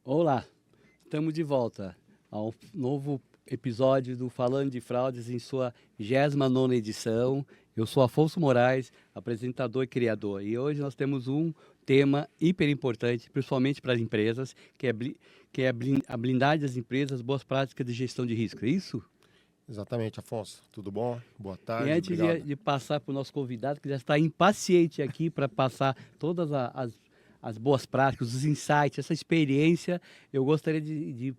Olá, estamos de volta ao novo episódio do Falando de Fraudes em sua 29ª edição. Eu sou Afonso Moraes, apresentador e criador, e hoje nós temos um tema hiper importante, principalmente para as empresas, a blindagem das empresas, boas práticas de gestão de risco, é isso? Exatamente, Afonso. Tudo bom? Boa E tarde, antes obrigado. de passar para o nosso convidado, que já está impaciente aqui para passar todas as boas práticas, os insights, essa experiência, eu gostaria de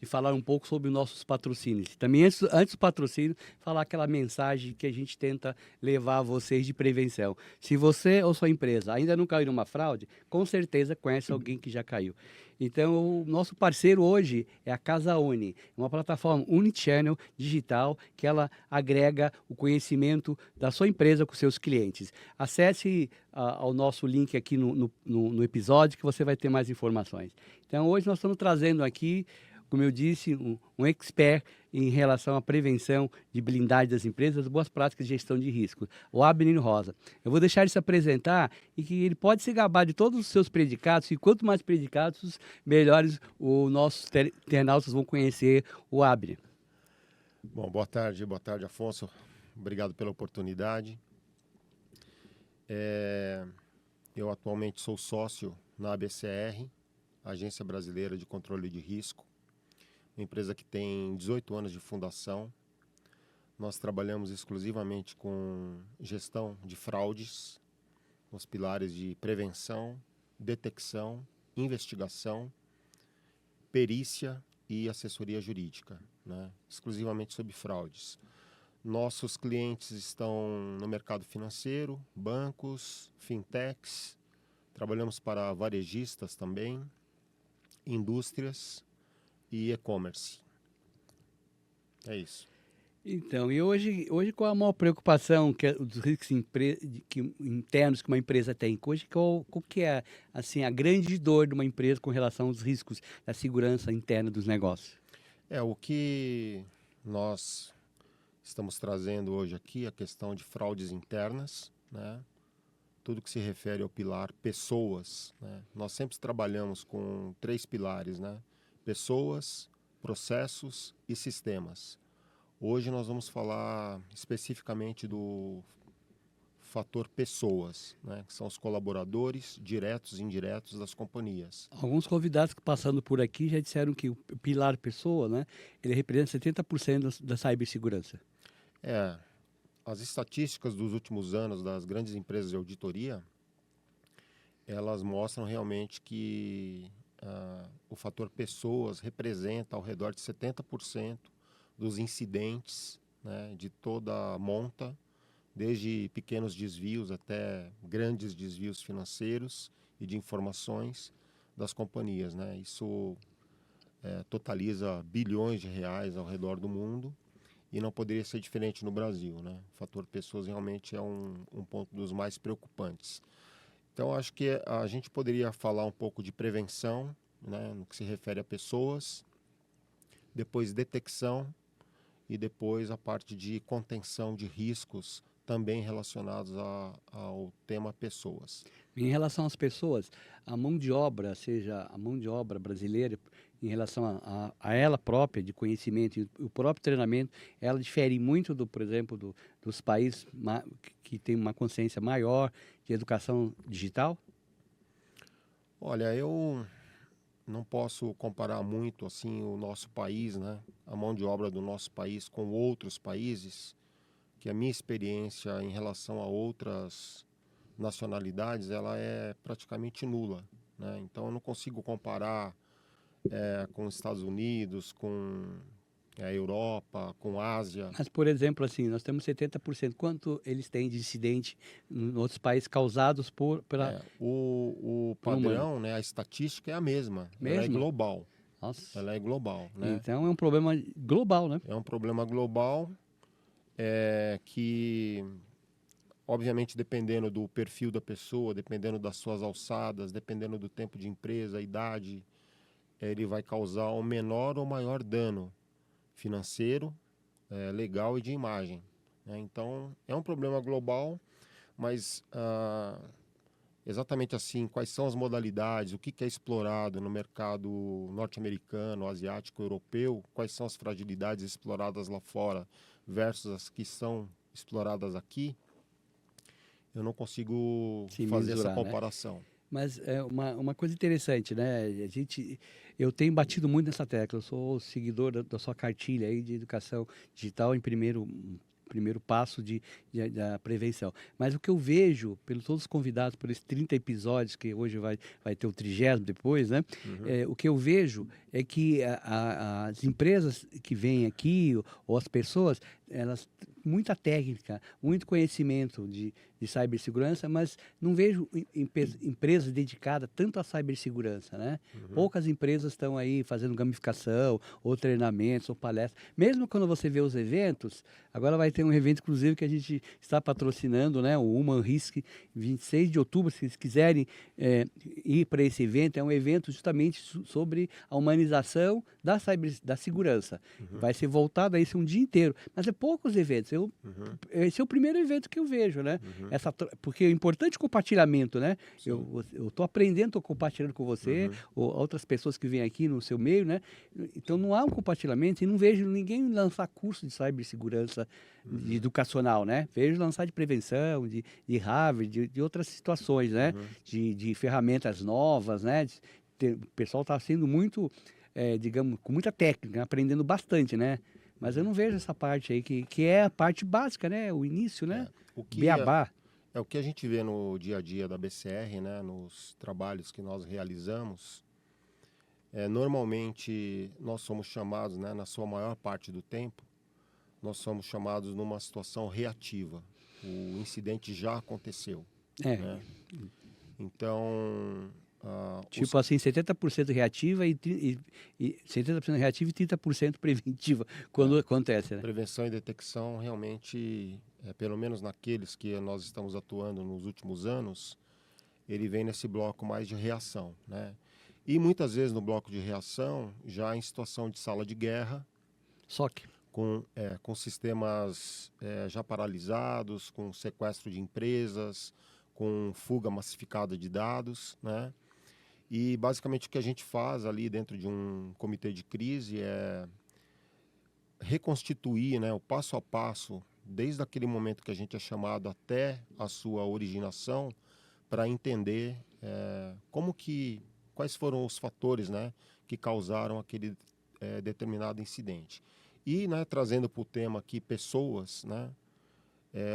falar um pouco sobre os nossos patrocínios. Também, antes do patrocínio, falar aquela mensagem que a gente tenta levar a vocês de prevenção. Se você ou sua empresa ainda não caiu numa fraude, com certeza conhece alguém que já caiu. Então, o nosso parceiro hoje é a Casa Uni, uma plataforma unichannel digital que ela agrega o conhecimento da sua empresa com seus clientes. Acesse ao nosso link aqui no episódio que você vai ter mais informações. Então, hoje nós estamos trazendo aqui, como eu disse, um expert em relação à prevenção de blindagem das empresas, boas práticas de gestão de risco, o Abner Rosa. Eu vou deixar ele se apresentar e que ele pode se gabar de todos os seus predicados, e quanto mais predicados, melhores os nossos internautas vão conhecer o Abner. Bom, boa tarde, Afonso. Obrigado pela oportunidade. Eu atualmente sou sócio na ABCR, Agência Brasileira de Controle de Risco, uma empresa que tem 18 anos de fundação. Nós trabalhamos exclusivamente com gestão de fraudes, nos pilares de prevenção, detecção, investigação, perícia e assessoria jurídica, né? Exclusivamente sobre fraudes. Nossos clientes estão no mercado financeiro, bancos, fintechs, trabalhamos para varejistas também, indústrias e e-commerce. É isso. Então, e hoje qual é a maior preocupação dos riscos internos que uma empresa tem? Hoje qual que é assim, a grande dor de uma empresa com relação aos riscos da segurança interna dos negócios? O que nós estamos trazendo hoje aqui, a questão de fraudes internas, né? Tudo que se refere ao pilar pessoas, né? Nós sempre trabalhamos com 3 pilares, né? Pessoas, processos e sistemas. Hoje nós vamos falar especificamente do fator pessoas, né? Que são os colaboradores diretos e indiretos das companhias. Alguns convidados que passando por aqui já disseram que o pilar pessoa, né, ele representa 70% da cibersegurança. É, as estatísticas dos últimos anos das grandes empresas de auditoria, elas mostram realmente que o fator pessoas representa ao redor de 70% dos incidentes, né, de toda a monta, desde pequenos desvios até grandes desvios financeiros e de informações das companhias, né? Isso totaliza bilhões de reais ao redor do mundo e não poderia ser diferente no Brasil, né? O fator pessoas realmente é um ponto dos mais preocupantes. Então, acho que a gente poderia falar um pouco de prevenção, né, no que se refere a pessoas, depois detecção e depois a parte de contenção de riscos também relacionados ao tema pessoas. Em relação às pessoas, a mão de obra, seja a mão de obra brasileira, em relação a ela própria, de conhecimento e o próprio treinamento, ela difere muito, por exemplo, dos países que têm uma consciência maior de educação digital? Olha, eu não posso comparar muito assim o nosso país, né, a mão de obra do nosso país com outros países, que a minha experiência em relação a outras nacionalidades, ela é praticamente nula, né? Então eu não consigo comparar com os Estados Unidos, com a Europa, com a Ásia. Mas, por exemplo, assim, nós temos 70%. Quanto eles têm de incidente em outros países causados O por um humano? padrão, né, a estatística é a mesma, ela é Mesmo? global, Nossa. né? Então é um problema global, né? É um problema global que, obviamente, dependendo do perfil da pessoa, dependendo das suas alçadas, dependendo do tempo de empresa, a idade, ele vai causar um menor ou maior dano financeiro, legal e de imagem, né? Então, é um problema global, mas exatamente assim, quais são as modalidades, o que que é explorado no mercado norte-americano, asiático, europeu, quais são as fragilidades exploradas lá fora versus as que são exploradas aqui, eu não consigo Se fazer essa mensurar, né? comparação. Mas é uma coisa interessante, né? Eu tenho batido muito nessa tecla. Eu sou seguidor da sua cartilha aí de educação digital em primeiro passo da prevenção. Mas o que eu vejo, pelos todos os convidados, por esses 30 episódios, que hoje vai ter o 30º depois, né? Uhum, O que eu vejo é que as empresas que vêm aqui, ou as pessoas, elas muita técnica, muito conhecimento de cibersegurança, mas não vejo empresas dedicadas tanto à cibersegurança, né? uhum, Poucas empresas estão aí fazendo gamificação, ou treinamentos, ou palestras. Mesmo quando você vê os eventos, agora vai ter um evento, inclusive, que a gente está patrocinando, né? O Human Risk, 26 de outubro, se vocês quiserem ir para esse evento, é um evento justamente sobre a humanização da segurança. uhum, Vai ser voltado a isso um dia inteiro, mas é poucos eventos. uhum, Esse é o primeiro evento que eu vejo, né? uhum. Porque é importante o compartilhamento, né? Sim. Eu estou aprendendo, estou compartilhando com você, Uhum, ou outras pessoas que vêm aqui no seu meio, né? Então não há um compartilhamento e não vejo ninguém lançar curso de cibersegurança de uhum, educacional, né? Vejo lançar de prevenção, de Harvard, de outras situações, né? uhum. De ferramentas novas, né? O pessoal está sendo muito, digamos, com muita técnica, né? Aprendendo bastante, né? Mas eu não vejo essa parte aí, que é a parte básica, né? O início, né? É, o que Beabá. é o que a gente vê no dia a dia da BCR, né, nos trabalhos que nós realizamos. Normalmente nós somos chamados, né, na sua maior parte do tempo, nós somos chamados numa situação reativa. O incidente já aconteceu, É, né? Então, os tipo assim, 70% reativa e 70% reativa e 30% preventiva, quando acontece, né? prevenção e detecção realmente, pelo menos naqueles que nós estamos atuando nos últimos anos, ele vem nesse bloco mais de reação, né? E muitas vezes no bloco de reação, já em situação de sala de guerra, Só que, com sistemas já paralisados, com sequestro de empresas, com fuga massificada de dados, né? E basicamente o que a gente faz ali dentro de um comitê de crise é reconstituir, né, o passo a passo, desde aquele momento que a gente é chamado até a sua originação, para entender quais foram os fatores, né, que causaram aquele determinado incidente. E, né, trazendo para o tema aqui pessoas, né,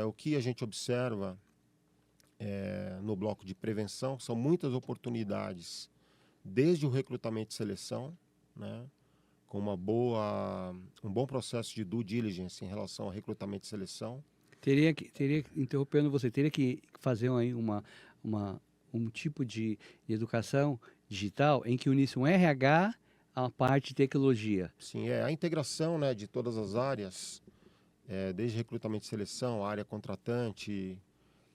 o que a gente observa no bloco de prevenção são muitas oportunidades, desde o recrutamento e seleção, né, com um bom processo de due diligence em relação ao recrutamento e seleção. interrompendo você, teria que fazer aí um tipo de educação digital em que unisse um RH à parte de tecnologia. Sim, a integração, né, de todas as áreas, desde recrutamento e seleção, a área contratante,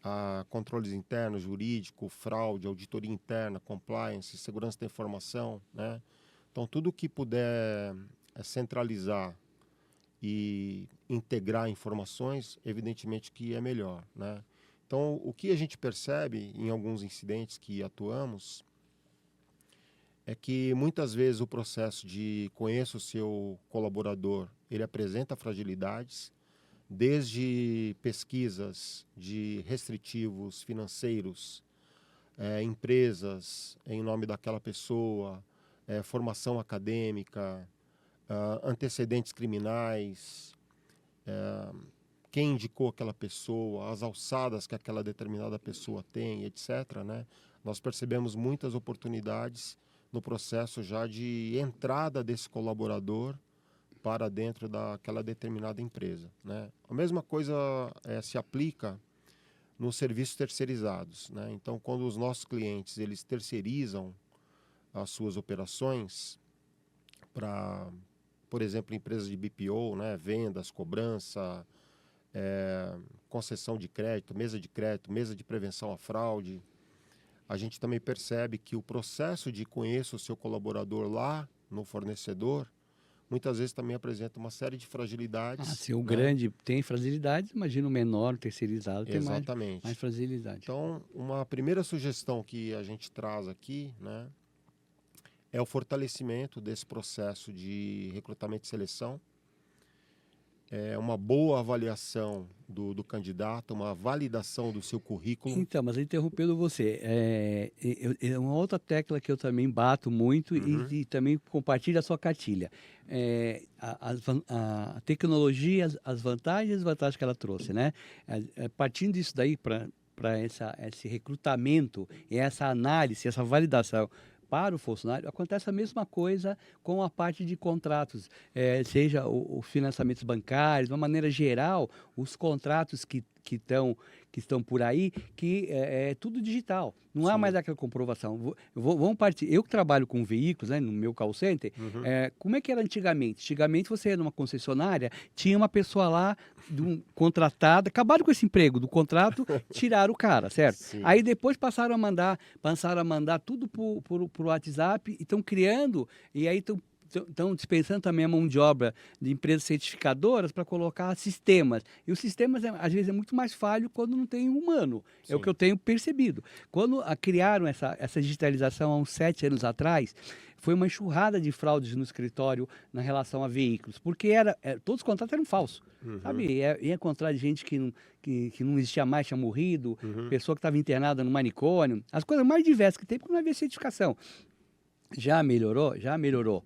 a controles internos, jurídico, fraude, auditoria interna, compliance, segurança da informação, né? Então, tudo que puder centralizar e integrar informações, evidentemente que é melhor, né? Então, o que a gente percebe em alguns incidentes que atuamos é que muitas vezes o processo de conheça o seu colaborador, ele apresenta fragilidades, desde pesquisas de restritivos financeiros, empresas em nome daquela pessoa, formação acadêmica, antecedentes criminais, quem indicou aquela pessoa, as alçadas que aquela determinada pessoa tem, etc., né? Nós percebemos muitas oportunidades no processo já de entrada desse colaborador para dentro daquela determinada empresa, né? A mesma coisa se aplica nos serviços terceirizados, né? Então, quando os nossos clientes eles terceirizam as suas operações para, por exemplo, empresas de BPO, né? Vendas, cobrança, concessão de crédito, mesa de prevenção à fraude, a gente também percebe que o processo de conheça o seu colaborador lá no fornecedor muitas vezes também apresenta uma série de fragilidades. Se o né? grande tem fragilidades, imagina o menor, o terceirizado, tem Exatamente. mais fragilidade. Então, uma primeira sugestão que a gente traz aqui, né, é o fortalecimento desse processo de recrutamento e seleção. É uma boa avaliação do candidato, uma validação do seu currículo. Então, mas interrompendo você, é uma outra tecla que eu também bato muito e também compartilho a sua cartilha. A tecnologia, as vantagens e desvantagens que ela trouxe, né? Partindo disso daí para esse recrutamento e essa análise, essa validação para o funcionário, acontece a mesma coisa com a parte de contratos, seja os financiamentos bancários, de uma maneira geral, os contratos que estão por aí, que é tudo digital. Não há mais aquela comprovação. Vamos partir. Eu que trabalho com veículos, né, no meu call center, como é que era antigamente? Antigamente você ia numa concessionária, tinha uma pessoa lá contratada, acabaram com esse emprego do contrato, tiraram o cara, certo? Sim. Aí depois passaram a mandar tudo por WhatsApp e estão criando, e aí estão dispensando também a mão de obra de empresas certificadoras para colocar sistemas. E os sistemas, às vezes, é muito mais falho quando não tem um humano. Sim. É o que eu tenho percebido. Quando criaram essa digitalização há uns 7 anos atrás, foi uma enxurrada de fraudes no escritório na relação a veículos, porque todos os contratos eram falsos. Sabe? Ia encontrar gente que não existia mais, tinha morrido, pessoa que estava internada no manicômio, as coisas mais diversas que tem, porque não havia certificação. Já melhorou? Já melhorou.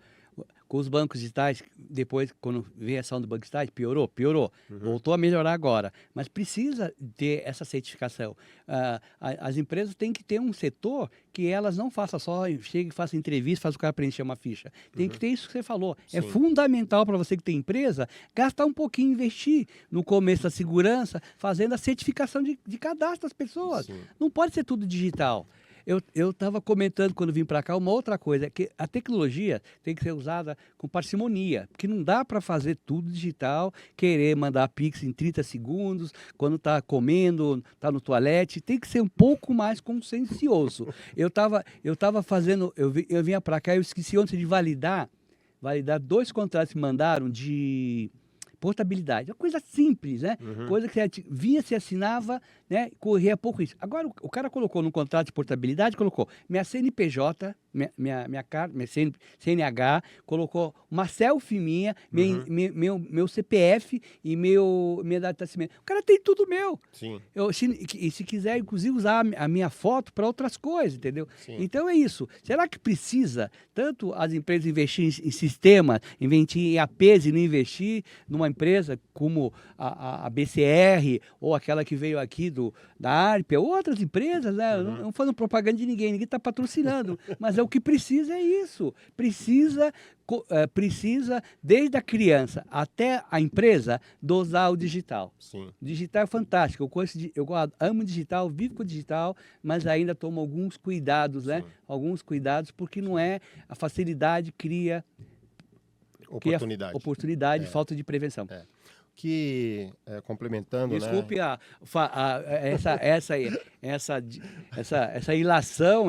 Com os bancos digitais, depois, quando veio a ação do banco digital, piorou. Voltou a melhorar agora. Mas precisa ter essa certificação. As empresas têm que ter um setor que elas não façam só, chegue e faça entrevista, faz o cara preencher uma ficha. Tem que ter isso que você falou. Sim. É fundamental para você que tem empresa, gastar um pouquinho, investir no começo da segurança, fazendo a certificação de cadastro das pessoas. Sim. Não pode ser tudo digital. Eu estava comentando quando vim para cá uma outra coisa, que a tecnologia tem que ser usada com parcimonia, porque não dá para fazer tudo digital, querer mandar Pix em 30 segundos, quando está comendo, está no toalete, tem que ser um pouco mais consciencioso. Eu vinha para cá, eu esqueci ontem de validar 2 contratos que mandaram de portabilidade, uma coisa simples, né? Coisa que você vinha, se assinava, né? Corria pouco isso. Agora, o cara colocou no contrato de portabilidade, colocou minha CNPJ, minha CNH, colocou uma selfie minha, meu CPF e minha data de nascimento. O cara tem tudo meu. Sim. Se quiser, inclusive, usar a minha foto para outras coisas, entendeu? Sim. Então é isso. Será que precisa tanto as empresas investir em sistemas, investir em APs e não investir numa empresa como a BCR ou aquela que veio aqui da Arpia, ou outras empresas, né? Não fazendo propaganda de ninguém está patrocinando, mas é o que precisa, é isso. Precisa, desde a criança até a empresa, dosar o digital. Sim. O digital é fantástico, eu amo o digital, vivo com o digital, mas ainda tomo alguns cuidados, né? Alguns cuidados, porque não é a facilidade cria oportunidade, falta de prevenção. Que, complementando, Desculpe né? essa ilação,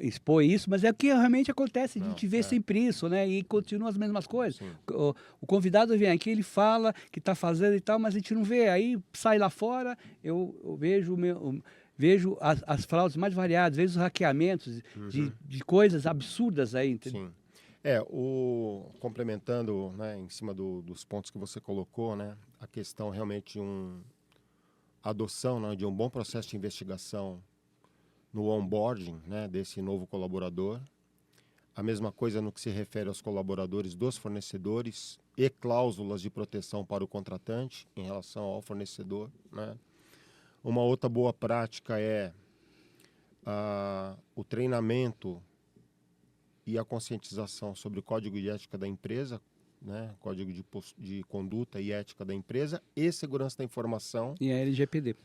expor isso, mas é o que realmente acontece, a gente vê sempre isso, né? E continua as mesmas coisas. O convidado vem aqui, ele fala que está fazendo e tal, mas a gente não vê. Aí sai lá fora, eu vejo as fraudes mais variadas, vejo os hackeamentos de coisas absurdas aí, entendeu? Sim. Complementando, né, em cima dos pontos que você colocou, né, a questão realmente de adoção, né, de um bom processo de investigação no onboarding, né, desse novo colaborador. A mesma coisa no que se refere aos colaboradores dos fornecedores e cláusulas de proteção para o contratante em relação ao fornecedor, né. Uma outra boa prática é o treinamento e a conscientização sobre o código de ética da empresa, né? Código de conduta e ética da empresa e segurança da informação. E a LGPD.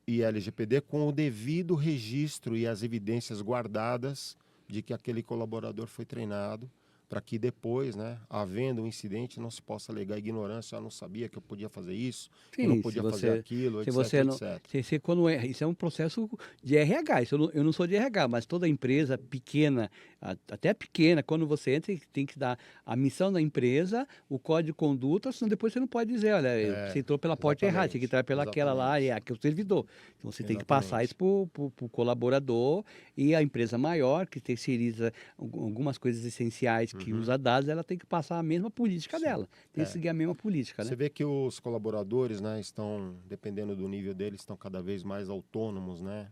E a LGPD com o devido registro e as evidências guardadas de que aquele colaborador foi treinado para que depois, né, havendo um incidente, não se possa alegar ignorância, eu não sabia que eu podia fazer isso, que eu não Sim, podia fazer aquilo, se etc, você não, etc. quando isso é um processo de RH, eu não sou de RH, mas toda empresa pequena, até pequena, quando você entra, tem que dar a missão da empresa, o código de conduta, senão depois você não pode dizer, olha, você entrou pela porta errada, você tem que entrar pela aquela lá, Exatamente, que é o servidor. Então você tem que passar isso exatamente. para o colaborador e a empresa maior, que terceiriza algumas coisas essenciais que Uhum, usa dados, ela tem que passar a mesma política sim. dela, tem que É. seguir a mesma política, Você né? vê que os colaboradores, né, estão, dependendo do nível deles, estão cada vez mais autônomos, né,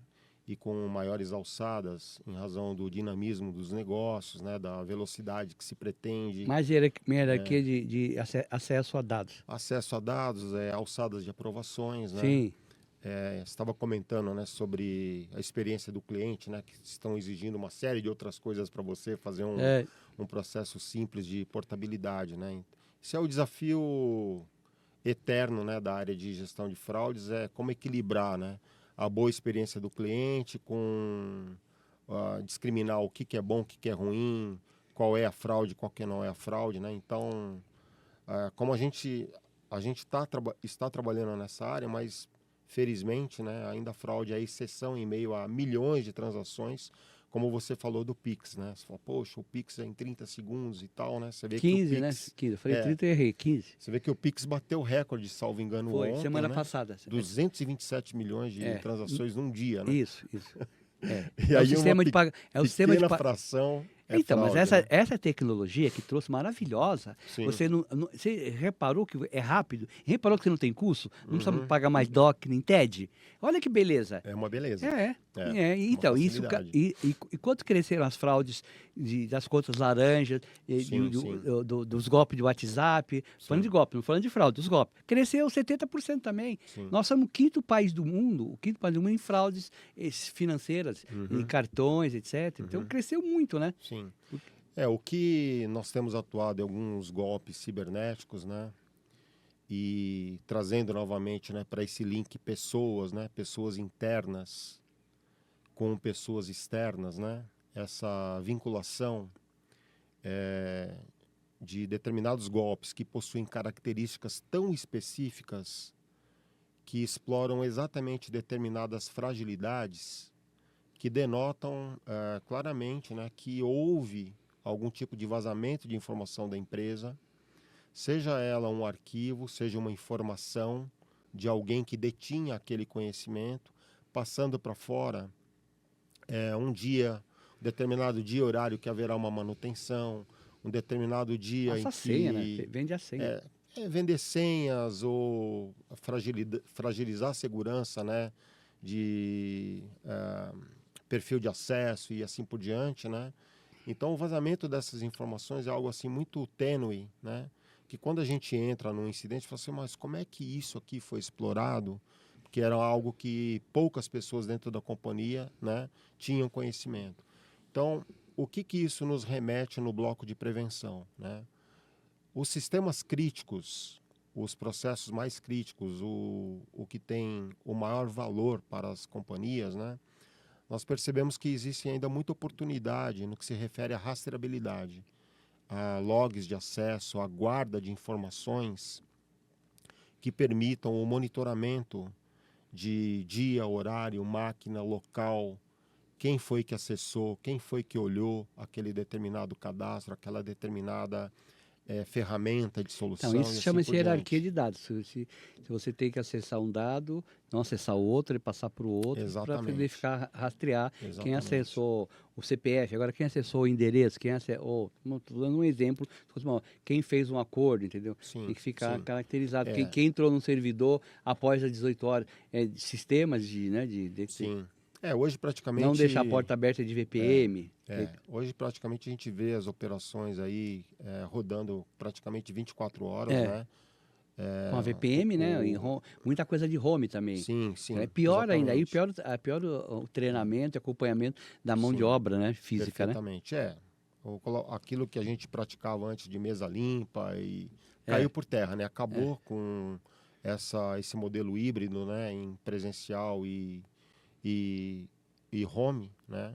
e com maiores alçadas, em razão do dinamismo dos negócios, né, da velocidade que se pretende, Mais hierarquia de acesso a dados. acesso a dados, alçadas de aprovações, né. Sim, Você estava comentando, né, sobre a experiência do cliente, né, que estão exigindo uma série de outras coisas para você fazer é, um processo simples de portabilidade, né. Esse é o desafio eterno, né, da área de gestão de fraudes, é como equilibrar, né, a boa experiência do cliente com discriminar o que é bom, o que é ruim, qual é a fraude, qual que não é a fraude, né? Então, como está trabalhando nessa área, mas felizmente, né, ainda a fraude é exceção em meio a milhões de transações, como você falou do Pix, né? Você fala, poxa, o Pix é em 30 segundos e tal, né? Você vê que o 15, né? Pix 15. Eu falei é, 30 e errei, 15. você vê que o Pix bateu o recorde, salvo engano, Foi, ontem, semana né? passada. 227 milhões de É, transações num dia, né? isso. É. E É o aí uma sistema de paga, é o sistema de pequena pa- fração é Então, mas fraude, né? essa tecnologia que trouxe maravilhosa, Sim. você reparou que é rápido? Reparou que você não tem custo? Não precisa Uhum. pagar mais DOC nem TED? Olha que beleza. É uma beleza. É, É, uma então, facilidade. e quanto cresceram as fraudes das contas laranjas, Sim, sim, dos golpes de WhatsApp, falando de sim, golpe, não falando de fraude, dos golpes. Cresceu 70% também. sim. Nós somos o quinto país do mundo em fraudes financeiras, em Uhum. cartões, etc. Então, Uhum. cresceu muito, né? Sim. O que nós temos atuado em alguns golpes cibernéticos, né? E trazendo novamente, né, para esse link pessoas, né? Pessoas internas com pessoas externas, né? Essa vinculação de determinados golpes que possuem características tão específicas que exploram exatamente determinadas fragilidades que denotam claramente, né, que houve algum tipo de vazamento de informação da empresa, seja ela um arquivo, seja uma informação de alguém que detinha aquele conhecimento, passando para fora um dia, um determinado dia, horário que haverá uma manutenção, um determinado dia em Passa a senha, né? que Vende a senha. vender senhas ou fragilizar a segurança, né, de perfil de acesso e assim por diante, né? Então, o vazamento dessas informações é algo assim muito tênue, né? Que quando a gente entra num incidente, fala assim, mas como é que isso aqui foi explorado? Porque era algo que poucas pessoas dentro da companhia, né, tinham conhecimento. Então, o que que isso nos remete no bloco de prevenção, né? Os sistemas críticos, os processos mais críticos, o que tem o maior valor para as companhias, né? Nós percebemos que existe ainda muita oportunidade no que se refere à rastreabilidade, a logs de acesso, a guarda de informações que permitam o monitoramento de dia, horário, máquina, local, quem foi que acessou, quem foi que olhou aquele determinado cadastro, aquela determinada ferramenta de Então, solução e isso assim chama-se por hierarquia diante. de dados. Se você tem que acessar um dado, não acessar o outro e passar para o outro para Exatamente, verificar, rastrear quem exatamente. acessou o CPF, agora quem acessou o endereço, quem acessou. Estou dando um exemplo, quem fez um acordo, entendeu? Tem Sim, que ficar sim. caracterizado. É, Quem entrou no servidor após as 18 horas, sistemas sim. Hoje não deixar a praticamente porta aberta de É, VPN. hoje praticamente a gente vê as operações aí rodando praticamente 24 horas, É, né? com a É, VPN, né? Muita coisa de home também. sim, Então é sim, pior ainda. Aí exatamente. pior o treinamento e acompanhamento da mão de Sim, obra, né? Física, né? perfeitamente. Aquilo que a gente praticava antes de mesa limpa e caiu É, por terra, né? é. Acabou com esse modelo híbrido, né? Em presencial e, e home, né?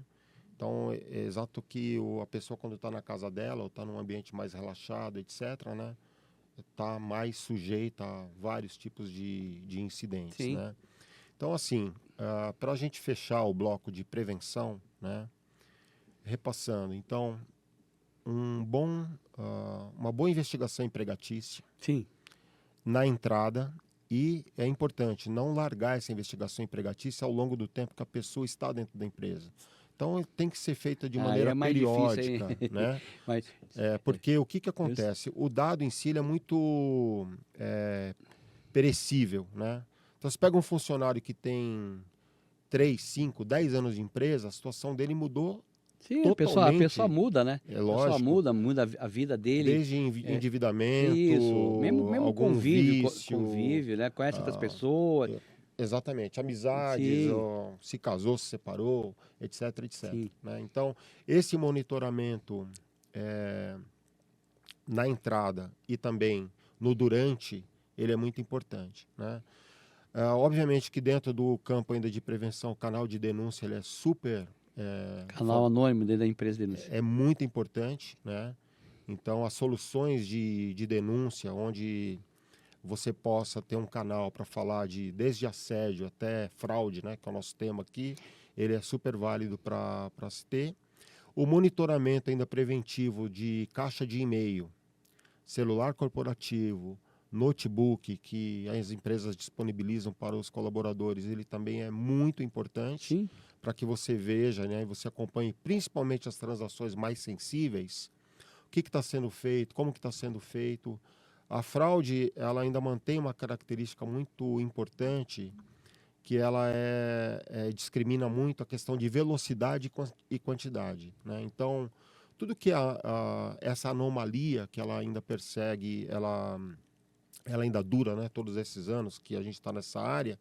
Então, é exato que a pessoa, quando está na casa dela, ou está num ambiente mais relaxado, etc., né? Está mais sujeita a vários tipos de incidentes, Sim. né? Então, assim, para a gente fechar o bloco de prevenção, né? Repassando, então, uma boa investigação empregatícia Sim. na entrada, e é importante não largar essa investigação empregatícia ao longo do tempo que a pessoa está dentro da empresa. Então, tem que ser feita de maneira É mais difícil, hein? periódica, né? Mas, Porque o que acontece? O dado em si ele é muito perecível, né? Então, você pega um funcionário que tem 3, 5, 10 anos de empresa, a situação dele mudou sim, a pessoa totalmente, muda, né? é A pessoa lógico, muda a vida dele. desde É, endividamento, isso, mesmo algum convívio, vício, convívio, né? Conhece outras ah, pessoas. exatamente, amizades, Sim, ó, se casou, se separou, etc, etc, sim, né? Então, esse monitoramento na entrada e também no durante, ele é muito importante, né? Obviamente que dentro do campo ainda de prevenção, o canal de denúncia ele é super, canal anônimo dentro da empresa deles. é muito importante, né? Então, as soluções de denúncia, onde você possa ter um canal para falar desde assédio até fraude, né, que é o nosso tema aqui, ele é super válido para se ter. O monitoramento ainda preventivo de caixa de e-mail, celular corporativo, notebook que as empresas disponibilizam para os colaboradores, ele também é muito importante Sim, para que você veja, né, e você acompanhe principalmente as transações mais sensíveis, o que está sendo feito, como que está sendo feito. A fraude, ela ainda mantém uma característica muito importante, que ela discrimina muito a questão de velocidade e quantidade, né? Então, tudo que essa anomalia que ela ainda persegue, ela ainda dura, né? Todos esses anos que a gente está nessa área,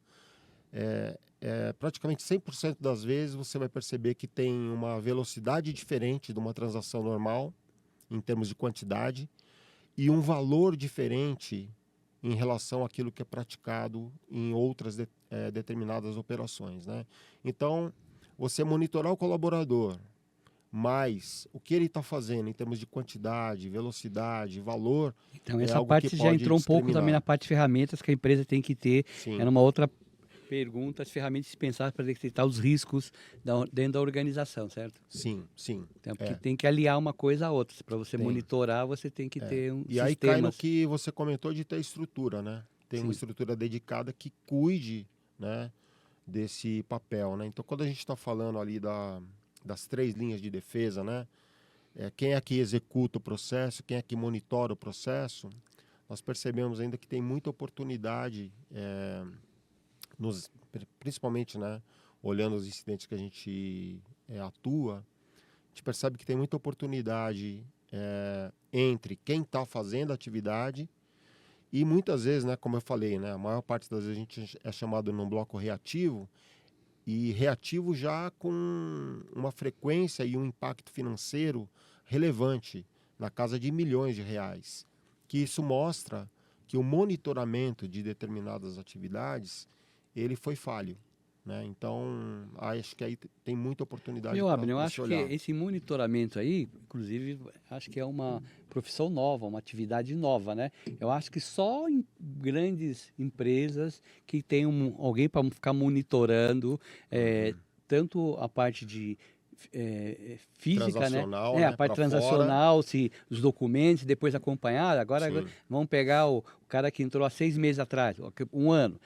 praticamente 100% das vezes você vai perceber que tem uma velocidade diferente de uma transação normal, em termos de quantidade, e um valor diferente em relação àquilo que é praticado em outras determinadas operações, né? Então, você monitorar o colaborador, mas o que ele está fazendo em termos de quantidade, velocidade, valor, então é essa algo que parte já pode entrou um pouco também na discriminar. parte de ferramentas que a empresa tem que ter. É Sim, numa outra pergunta, as ferramentas dispensáveis para detectar os riscos dentro da organização, certo? sim, sim. Então, porque tem que aliar uma coisa à outra. Para você Tem. monitorar, você tem que ter E aí cai no sistemas. que você comentou de ter estrutura, né? Tem uma Sim, estrutura dedicada que cuide, né, desse papel, né? Então, quando a gente está falando ali das 3 linhas de defesa, né? Quem é que executa o processo, quem é que monitora o processo, nós percebemos ainda que tem muita oportunidade, principalmente, né, olhando os incidentes que a gente atua, a gente percebe que tem muita oportunidade entre quem está fazendo a atividade e muitas vezes, né, como eu falei, né, a maior parte das vezes a gente é chamado num bloco reativo, e reativo já com uma frequência e um impacto financeiro relevante, na casa de milhões de reais. Que isso mostra que o monitoramento de determinadas atividades, ele foi falho, né? Então, acho que aí tem muita oportunidade meu Abner, eu para se acho que olhar. esse monitoramento aí, inclusive, acho que é uma profissão nova, uma atividade nova, né? Eu acho que só em grandes empresas que tem alguém para ficar monitorando, Uhum. tanto a parte de física, né? Transacional, A né, parte para fora, transacional, se os documentos, depois acompanhar. Agora sim, vamos pegar o cara que entrou há 6 meses atrás, um ano,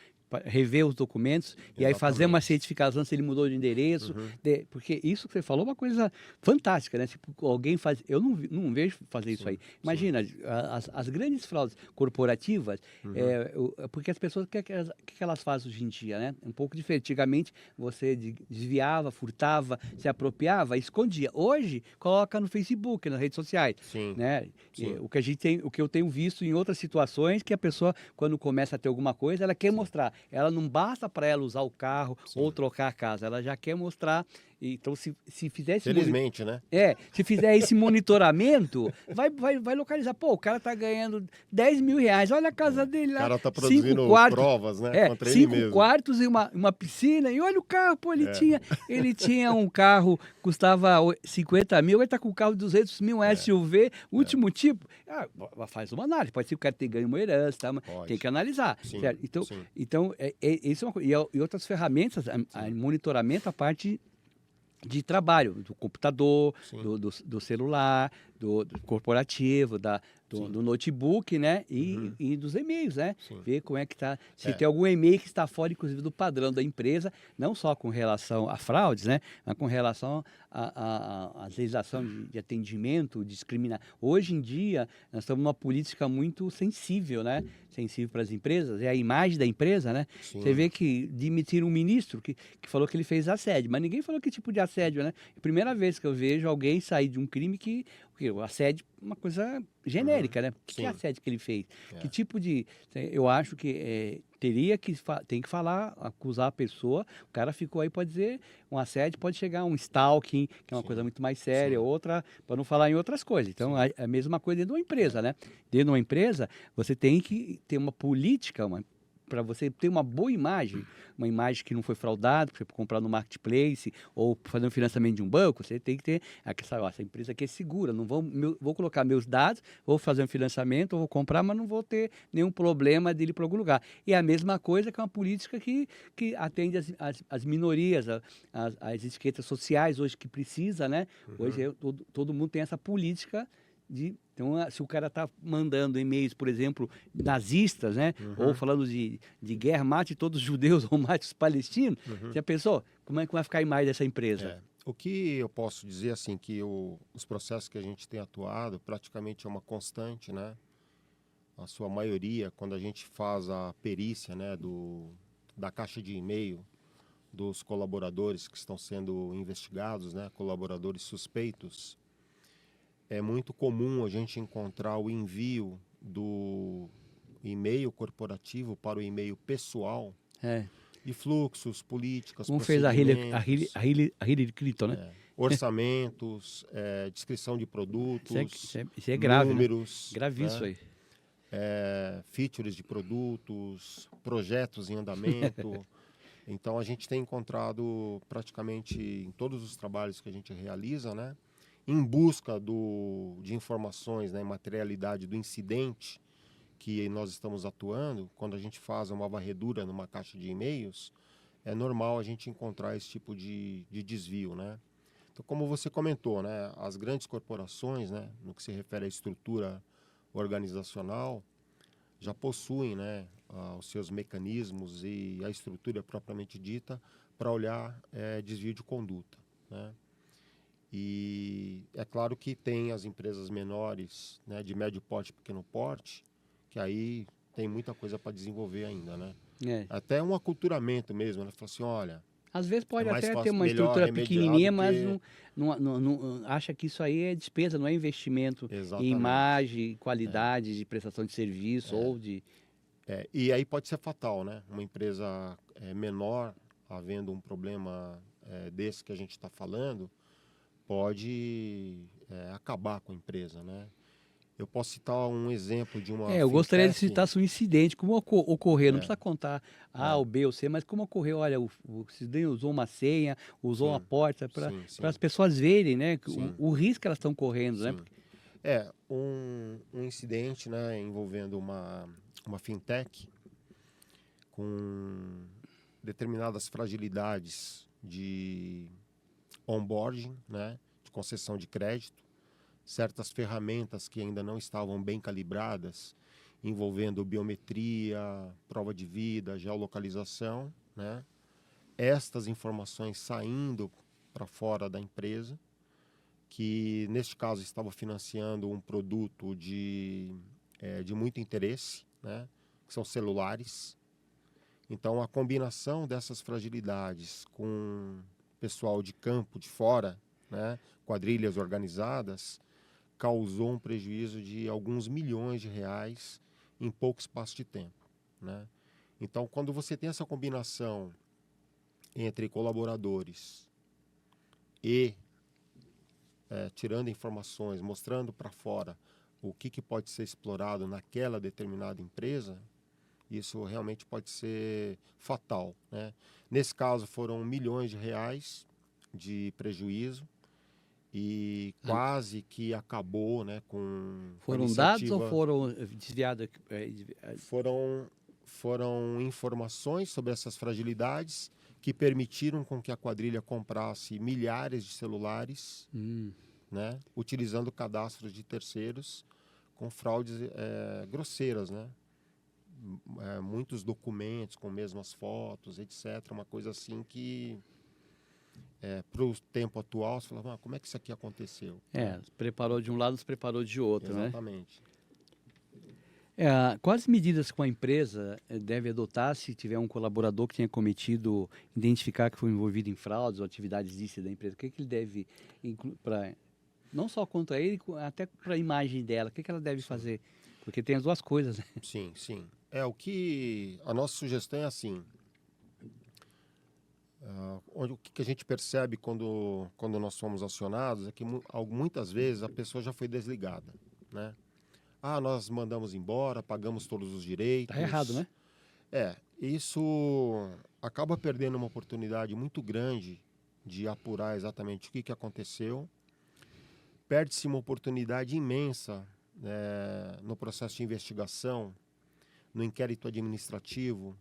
rever os documentos e aí fazer uma exatamente. certificação se ele mudou de endereço, Uhum. porque isso que você falou é uma coisa fantástica, né? Tipo, alguém faz, eu não vejo fazer isso Sim, aí. sim. Imagina, as grandes fraudes corporativas, Uhum. porque as pessoas, o que elas fazem hoje em dia, né? Um pouco diferente. Antigamente, você desviava, furtava, se apropriava, escondia. Hoje, coloca no Facebook, nas redes sociais, Sim, né? sim, O que eu tenho visto em outras situações, que a pessoa, quando começa a ter alguma coisa, ela quer sim, mostrar. Ela não basta para ela usar o carro ou sim. trocar a casa, ela já quer mostrar Então, se fizer esse Felizmente, né? se fizer esse monitoramento, vai localizar. Pô, o cara tá ganhando 10 mil reais. Olha a casa dele O lá. cara tá 5 produzindo quartos. provas, né? Contra ele 5 mesmo. quartos e uma piscina. E olha o carro, pô, É. ele tinha um carro, custava 50 mil, ele tá com um carro de 200 mil, um SUV, último tipo. Faz uma análise. Pode ser que o cara tenha ganho uma herança, tá? Mas Pode. tem que analisar. Sim, Certo? sim. Então isso é uma coisa. E outras ferramentas, monitoramento, a parte de trabalho, do computador, Sim. do celular, do corporativo, do notebook, né? E dos e-mails, né? Sim. Ver como é que está. Se tem algum e-mail que está fora, inclusive, do padrão da empresa, não só com relação a fraudes, né? Mas com relação à legislação de atendimento, discriminar. Hoje em dia, nós estamos numa política muito sensível, né? Sensível para as empresas, é a imagem da empresa, né? Sim. Você vê que demitiram um ministro que falou que ele fez assédio, mas ninguém falou que tipo de assédio, né? É a primeira vez que eu vejo alguém sair de um crime o assédio é uma coisa genérica, né? O que é assédio que ele fez? Que tipo de... Eu acho que tem que falar, acusar a pessoa, o cara ficou aí, pode dizer, um assédio pode chegar a um stalking, que é uma coisa muito mais séria, outra, para não falar em outras coisas. Então, é a mesma coisa dentro de uma empresa, né? Dentro de uma empresa, você tem que ter uma política, para você ter uma boa imagem, uma imagem que não foi fraudada, para você comprar no marketplace ou fazer um financiamento de um banco, você tem que ter essa empresa aqui é segura, não vou colocar meus dados, vou fazer um financiamento, vou comprar, mas não vou ter nenhum problema dele para algum lugar. E é a mesma coisa que uma política que atende as minorias, as etiquetas sociais hoje que precisa, né? Hoje todo mundo tem essa política então, se o cara está mandando e-mails, por exemplo, nazistas, né? Ou falando de guerra, mate todos os judeus ou mate os palestinos, já pensou? Como é que vai ficar a imagem dessa empresa? O que eu posso dizer, assim, que os processos que a gente tem atuado praticamente é uma constante, né? A sua maioria, quando a gente faz a perícia, né, da caixa de e-mail dos colaboradores que estão sendo investigados, né, colaboradores suspeitos, é muito comum a gente encontrar o envio do e-mail corporativo para o e-mail pessoal de fluxos, políticas, como fez a Hillary Clinton, né? Orçamentos, descrição de produtos, isso é grave, números, né? Gravíssimo aí. Features de produtos, projetos em andamento. Então a gente tem encontrado praticamente em todos os trabalhos que a gente realiza, né, em busca de informações, né, materialidade do incidente que nós estamos atuando. Quando a gente faz uma varredura numa caixa de e-mails, é normal a gente encontrar esse tipo de desvio, né? Então, como você comentou, né, as grandes corporações, né, no que se refere à estrutura organizacional, já possuem, né, os seus mecanismos e a estrutura propriamente dita para olhar desvio de conduta, né? E é claro que tem as empresas menores, né, de médio porte e pequeno porte, que aí tem muita coisa para desenvolver ainda, né? Até um aculturamento mesmo, né? Fala assim, olha... Às vezes pode até fácil, ter uma estrutura pequenininha, mas não acha que isso aí é despesa, não é investimento em imagem, qualidade de prestação de serviço ou de... E aí pode ser fatal, né? Uma empresa menor, havendo um problema desse que a gente está falando, pode acabar com a empresa, né? Eu posso citar um exemplo de uma eu gostaria de fintech. citar um incidente, como ocorreu, não precisa contar A ou B ou C, mas como ocorreu, olha, o cidadão usou uma senha, usou uma porta, para as pessoas verem, né, o risco que elas estão correndo, né? Um incidente, né, envolvendo uma fintech com determinadas fragilidades de onboarding, né, de concessão de crédito, certas ferramentas que ainda não estavam bem calibradas, envolvendo biometria, prova de vida, geolocalização, né? Estas informações saindo para fora da empresa, que neste caso estava financiando um produto de muito interesse, né? Que são celulares. Então a combinação dessas fragilidades com pessoal de campo, de fora, né? Quadrilhas organizadas, causou um prejuízo de alguns milhões de reais em pouco espaço de tempo, né? Então, quando você tem essa combinação entre colaboradores e tirando informações, mostrando para fora o que pode ser explorado naquela determinada empresa, isso realmente pode ser fatal, né? Nesse caso foram milhões de reais de prejuízo e quase que acabou, né, com a Foram dados ou iniciativa. foram desviados? Foram informações sobre essas fragilidades que permitiram com que a quadrilha comprasse milhares de celulares, né, utilizando cadastros de terceiros com fraudes grosseiras, né? Muitos documentos com mesmas fotos, etc. Uma coisa assim que, para o tempo atual, você fala, como é que isso aqui aconteceu? Preparou de um lado, se preparou de outro, né? Exatamente. Quais medidas que uma empresa deve adotar se tiver um colaborador que tenha cometido, identificar que foi envolvido em fraudes ou atividades ilícitas da empresa? O que ele deve incluir, não só contra ele, até para a imagem dela? O que ela deve fazer? Porque tem as duas coisas, né? Sim, sim. O que a nossa sugestão é assim. O que a gente percebe quando nós somos acionados é que muitas vezes a pessoa já foi desligada, né? Nós mandamos embora, pagamos todos os direitos. Tá errado, né? Isso acaba perdendo uma oportunidade muito grande de apurar exatamente o que aconteceu. Perde-se uma oportunidade imensa, no processo de investigação, no inquérito administrativo,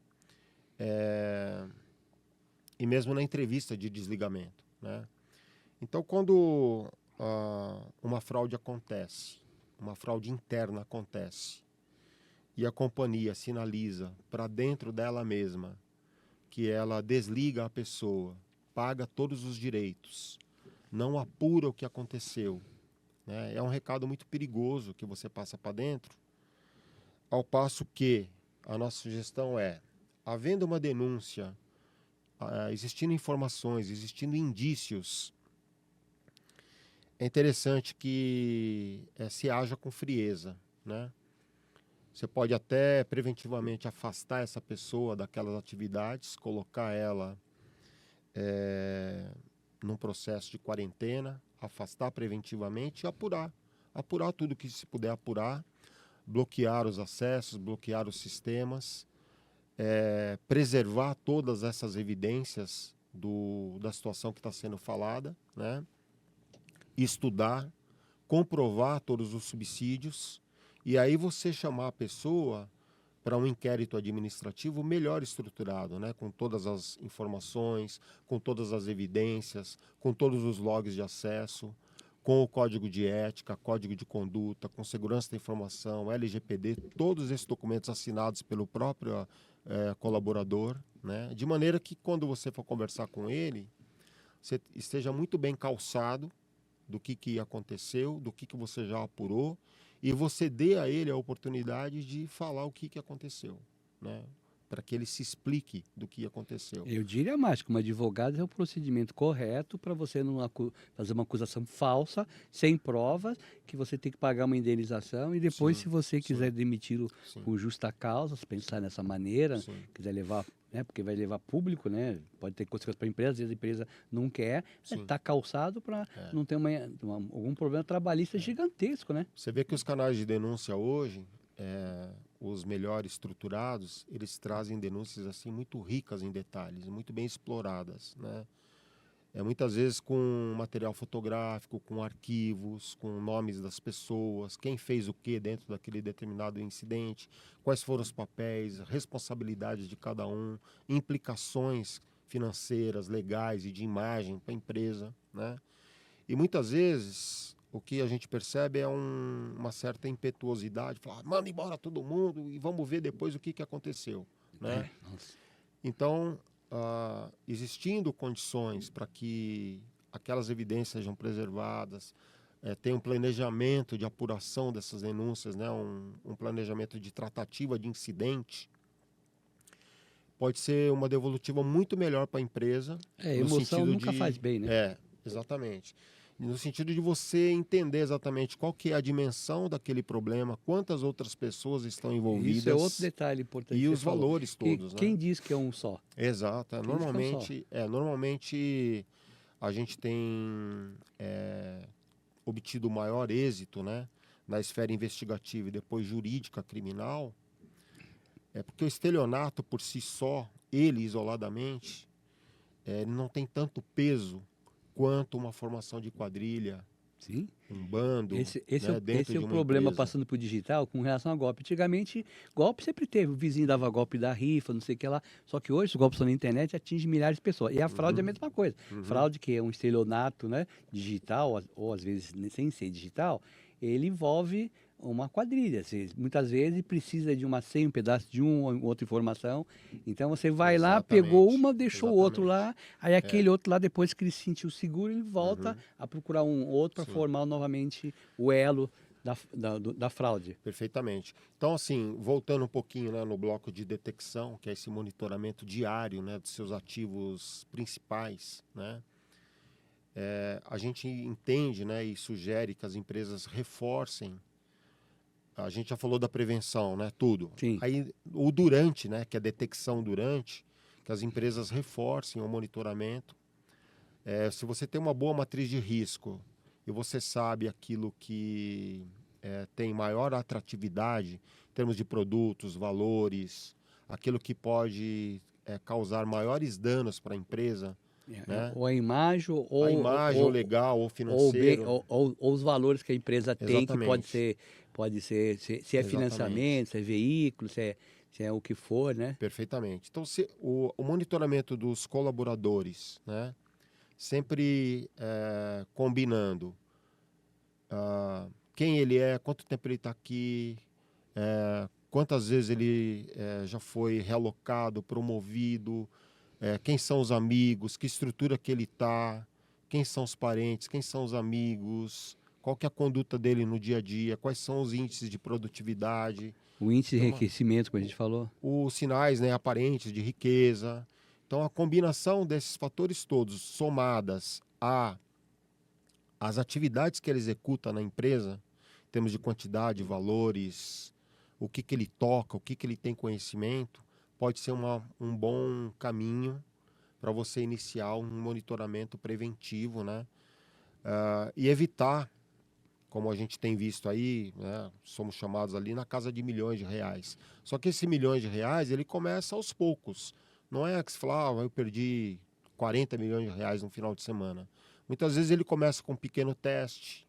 e mesmo na entrevista de desligamento, né? Então, quando uma fraude acontece, uma fraude interna acontece, e a companhia sinaliza para dentro dela mesma que ela desliga a pessoa, paga todos os direitos, não apura o que aconteceu, né? É um recado muito perigoso que você passa para dentro, ao passo que a nossa sugestão havendo uma denúncia, existindo informações, existindo indícios, é interessante que se haja com frieza, né? Você pode até preventivamente afastar essa pessoa daquelas atividades, colocar ela num processo de quarentena, afastar preventivamente e apurar tudo que se puder apurar, bloquear os acessos, bloquear os sistemas, preservar todas essas evidências da situação que está sendo falada, né? Estudar, comprovar todos os subsídios e aí você chamar a pessoa para um inquérito administrativo melhor estruturado, né? Com todas as informações, com todas as evidências, com todos os logs de acesso, com o código de ética, código de conduta, com segurança da informação, LGPD, todos esses documentos assinados pelo próprio colaborador, né? De maneira que quando você for conversar com ele, você esteja muito bem calçado do que aconteceu, do que você já apurou, e você dê a ele a oportunidade de falar o que aconteceu, né? Para que ele se explique do que aconteceu. Eu diria mais, como advogado, é o procedimento correto para você não fazer uma acusação falsa, sem provas, que você tem que pagar uma indenização e depois, se você quiser demiti-lo por justa causa, se pensar nessa maneira, quiser levar, né, porque vai levar público, né, pode ter consequências para a empresa, às vezes a empresa não quer, está calçado para não ter algum problema trabalhista gigantesco, né? Você vê que os canais de denúncia hoje, os melhor estruturados, eles trazem denúncias assim muito ricas em detalhes, muito bem exploradas, né? Muitas vezes com material fotográfico, com arquivos, com nomes das pessoas, quem fez o que dentro daquele determinado incidente, quais foram os papéis, responsabilidades de cada um, implicações financeiras, legais e de imagem para a empresa, né? E muitas vezes o que a gente percebe é uma certa impetuosidade, falar, manda embora todo mundo e vamos ver depois o que aconteceu, né? Então, existindo condições para que aquelas evidências sejam preservadas, tem um planejamento de apuração dessas denúncias, né? Um planejamento de tratativa de incidente, pode ser uma devolutiva muito melhor para a empresa. Emoção nunca faz bem, né? Exatamente. No sentido de você entender exatamente qual que é a dimensão daquele problema, quantas outras pessoas estão envolvidas. Isso é outro detalhe importante. E os valores todos, Quem diz que é um só? Exato. Normalmente a gente tem obtido maior êxito, né, na esfera investigativa e depois jurídica criminal, é porque o estelionato por si só, ele isoladamente, ele não tem tanto peso quanto uma formação de quadrilha, Sim. um bando, né, dentro Esse é de o uma problema empresa. passando para o digital com relação a golpe. Antigamente, golpe sempre teve. O vizinho dava golpe da rifa, não sei o que lá. Só que hoje os golpes na internet atingem milhares de pessoas. E a fraude é a mesma coisa. Uhum. Fraude que é um estelionato, né, digital, ou às vezes sem ser digital, ele envolve uma quadrilha. Você, muitas vezes precisa de uma senha, um pedaço de outra informação. Então você vai lá, pegou Exatamente, uma, deixou o outro exatamente. lá, aí É, aquele outro lá, depois que ele se sentiu seguro, ele volta uhum, a procurar um outro para sim, formar novamente o elo da fraude. perfeitamente. Então, assim, voltando um pouquinho, né, no bloco de detecção, que é esse monitoramento diário, né, dos seus ativos principais, né, a gente entende, né, e sugere que as empresas reforcem. A gente já falou da prevenção, né? Tudo. Sim. Aí o durante, né? Que é a detecção durante, que as empresas reforcem o monitoramento. Se você tem uma boa matriz de risco e você sabe aquilo que tem maior atratividade em termos de produtos, valores, aquilo que pode causar maiores danos para a empresa, né? Ou a imagem, A imagem, ou legal, ou financeiro. ou os valores que a empresa tem, que Exatamente. pode ser, se é Exatamente. financiamento, se é veículo, se é o que for, né? Perfeitamente. Então, o monitoramento dos colaboradores, né, sempre combinando quem ele é, quanto tempo ele está aqui, quantas vezes ele já foi realocado, promovido, quem são os amigos, que estrutura que ele está, quem são os parentes, quem são os amigos, qual que é a conduta dele no dia a dia, quais são os índices de produtividade. O índice de Então, enriquecimento, como a gente falou. os sinais, né, aparentes de riqueza. Então, a combinação desses fatores todos, somadas às atividades que ele executa na empresa, em termos de quantidade, valores, o que, que ele toca, o que, que ele tem conhecimento, pode ser um bom caminho para você iniciar um monitoramento preventivo, né? E evitar, como a gente tem visto aí, né, somos chamados ali na casa de milhões de reais. Só que esse milhões de reais, ele começa aos poucos. Não é que se fala, eu perdi 40 milhões de reais no final de semana. Muitas vezes ele começa com um pequeno teste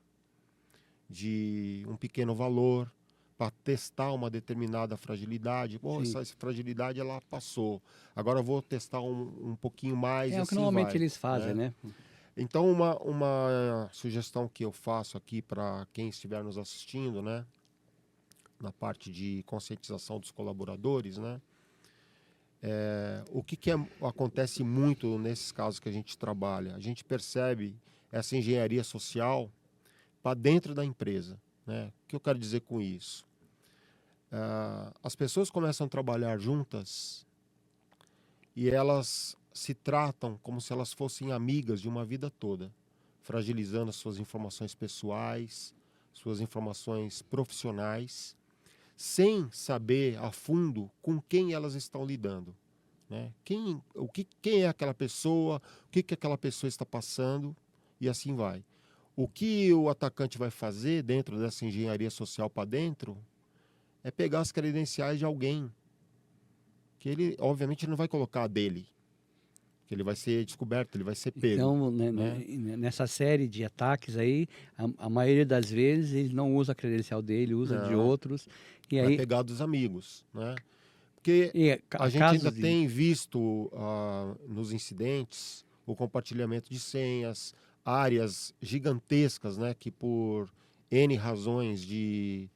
de um pequeno valor para testar uma determinada fragilidade. Pô, Sim. essa fragilidade ela passou. Agora eu vou testar um pouquinho mais É e o que assim normalmente vai, eles fazem, né? né? Então, uma sugestão que eu faço aqui para quem estiver nos assistindo, né, na parte de conscientização dos colaboradores, né, o que acontece muito nesses casos que a gente trabalha? A gente percebe essa engenharia social para dentro da empresa, né? O que eu quero dizer com isso? As pessoas começam a trabalhar juntas e elas se tratam como se elas fossem amigas de uma vida toda, fragilizando as suas informações pessoais, suas informações profissionais, sem saber a fundo com quem elas estão lidando, né? Quem é aquela pessoa, o que aquela pessoa está passando e assim vai. O que o atacante vai fazer dentro dessa engenharia social para dentro é pegar as credenciais de alguém, que ele, obviamente, não vai colocar a dele, que ele vai ser descoberto, ele vai ser pego, Então, né? nessa série de ataques aí, a maioria das vezes ele não usa a credencial dele, usa de Não, outros. E vai aí, pegar dos amigos, né? Porque a há gente ainda casos de. tem visto nos incidentes o compartilhamento de senhas, áreas gigantescas, né? Que por N razões de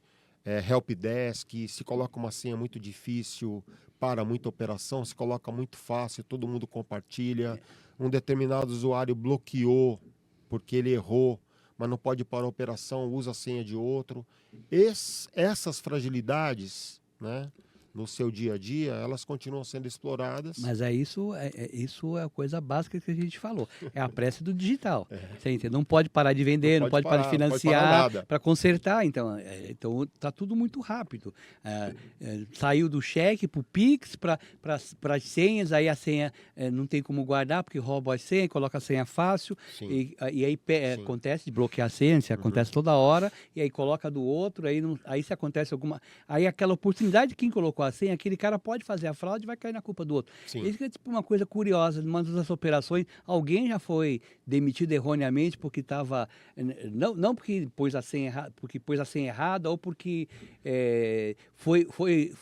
helpdesk, se coloca uma senha muito difícil para muita operação, se coloca muito fácil, todo mundo compartilha. Um determinado usuário bloqueou porque ele errou, mas não pode parar a operação, usa a senha de outro. Essas fragilidades, né, no seu dia a dia, elas continuam sendo exploradas. Mas isso é a coisa básica que a gente falou. É a pressa do digital. Você entende? Não pode parar de vender, não pode parar de parar, não pode parar financiar, nada. para consertar. Então tá tudo muito rápido. Saiu do cheque para o Pix, para as senhas, aí a senha não tem como guardar, porque rouba a senha, coloca a senha fácil, Sim. e aí Sim. acontece de bloquear a senha, isso acontece toda hora, e aí coloca do outro, aí se acontece alguma... Aí aquela oportunidade de quem colocou a senha, aquele cara pode fazer a fraude e vai cair na culpa do outro. Sim. Isso que é tipo uma coisa curiosa, numa das operações, alguém já foi demitido erroneamente porque estava... Não porque pôs a senha, porque pôs a senha errada ou porque foi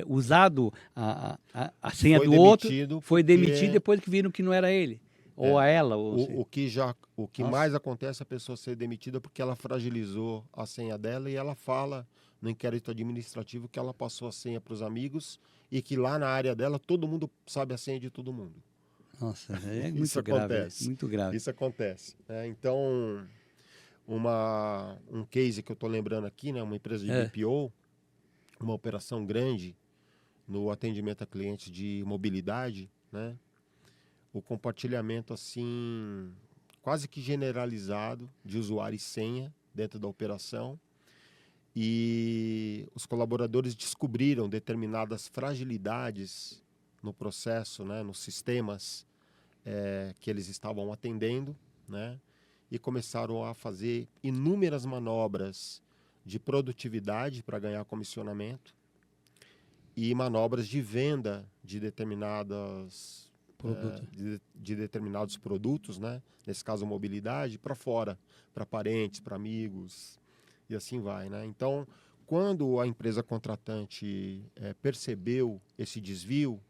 usado a senha Foi do outro, demitido foi porque demitido depois que viram que não era ele. Ou a ela. o que Nossa. mais acontece é a pessoa ser demitida porque ela fragilizou a senha dela e ela fala no inquérito administrativo que ela passou a senha para os amigos e que lá na área dela todo mundo sabe a senha de todo mundo. Nossa, é muito Isso grave. acontece. Muito grave. Isso acontece. Então, um case que eu estou lembrando aqui, né, uma empresa de BPO, uma operação grande no atendimento a clientes de mobilidade, né? O compartilhamento assim quase que generalizado de usuário e senha dentro da operação, e os colaboradores descobriram determinadas fragilidades no processo, né, nos sistemas que eles estavam atendendo, né, e começaram a fazer inúmeras manobras de produtividade para ganhar comissionamento e manobras de venda de determinadas de determinados produtos, né? Nesse caso mobilidade, para fora, para parentes, para amigos e assim vai, né? Então, quando a empresa contratante percebeu esse desvio,